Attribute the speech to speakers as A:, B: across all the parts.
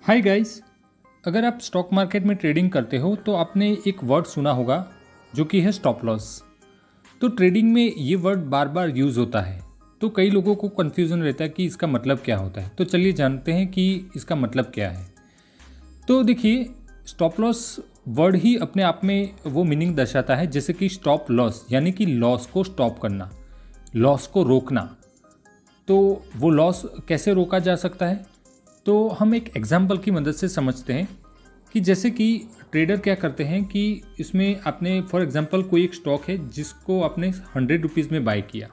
A: Hi guys. अगर आप stock market में ट्रेडिंग करते हो तो आपने एक वर्ड सुना होगा जो कि है स्टॉप लॉस। तो ट्रेडिंग में ये वर्ड बार बार यूज़ होता है, तो कई लोगों को कन्फ्यूज़न रहता है कि इसका मतलब क्या होता है। तो चलिए जानते हैं कि इसका मतलब क्या है। तो देखिए, स्टॉप लॉस वर्ड ही अपने आप में वो मीनिंग दर्शाता है जैसे कि स्टॉप लॉस यानी कि लॉस को स्टॉप करना, लॉस को रोकना। तो वो लॉस कैसे रोका जा सकता है, तो हम एक एग्जाम्पल की मदद से समझते हैं कि जैसे कि ट्रेडर क्या करते हैं कि इसमें आपने फॉर एग्जांपल कोई एक स्टॉक है जिसको आपने 100 रुपीज़ में बाय किया,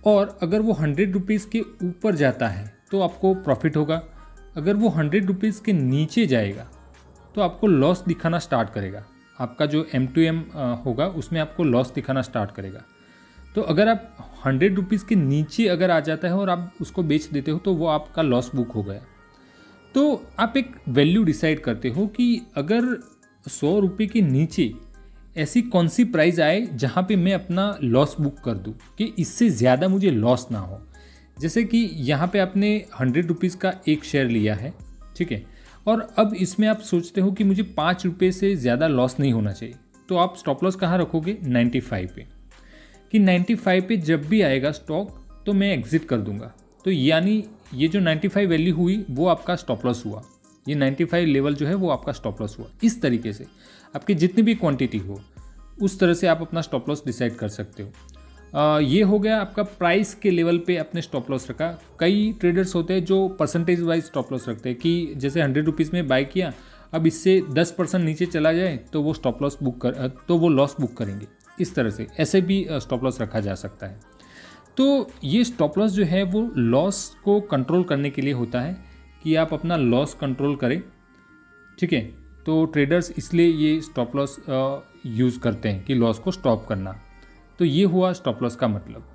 A: और अगर वो 100 रुपीज़ के ऊपर जाता है तो आपको प्रॉफिट होगा। अगर वो 100 रुपीज़ के नीचे जाएगा तो आपको लॉस दिखाना स्टार्ट करेगा। आपका जो M2M होगा उसमें आपको लॉस दिखाना स्टार्ट करेगा। तो अगर आप 100 रुपीज़ के नीचे अगर आ जाता है और आप उसको बेच देते हो तो वो आपका लॉस बुक हो गया। तो आप एक वैल्यू डिसाइड करते हो कि अगर 100 रुपये के नीचे ऐसी कौन सी प्राइस आए जहाँ पे मैं अपना लॉस बुक कर दूँ कि इससे ज़्यादा मुझे लॉस ना हो। जैसे कि यहाँ पे आपने 100 रुपीज़ का एक शेयर लिया है, ठीक है, और अब इसमें आप सोचते हो कि मुझे 5 रुपये से ज़्यादा लॉस नहीं होना चाहिए। तो आप स्टॉप लॉस कहाँ रखोगे? 95 पे, कि 95 पे जब भी आएगा स्टॉक तो मैं एग्जिट कर दूंगा। तो यानी ये जो 95 वैल्यू हुई वो आपका स्टॉप लॉस हुआ। ये 95 लेवल जो है वो आपका स्टॉप लॉस हुआ। इस तरीके से आपकी जितनी भी क्वांटिटी हो उस तरह से आप अपना स्टॉप लॉस डिसाइड कर सकते हो। ये हो गया आपका प्राइस के लेवल पे आपने स्टॉप लॉस रखा। कई ट्रेडर्स होते हैं जो परसेंटेज वाइज स्टॉप लॉस रखते हैं कि जैसे 100 रुपीज़ में बाय किया, अब इससे 10% नीचे चला जाए तो वो स्टॉप लॉस बुक कर तो वो लॉस बुक करेंगे। इस तरह से ऐसे भी स्टॉप लॉस रखा जा सकता है। तो ये स्टॉप लॉस जो है वो लॉस को कंट्रोल करने के लिए होता है कि आप अपना लॉस कंट्रोल करें, ठीक है। तो ट्रेडर्स इसलिए ये स्टॉप लॉस यूज़ करते हैं कि लॉस को स्टॉप करना। तो ये हुआ स्टॉप लॉस का मतलब।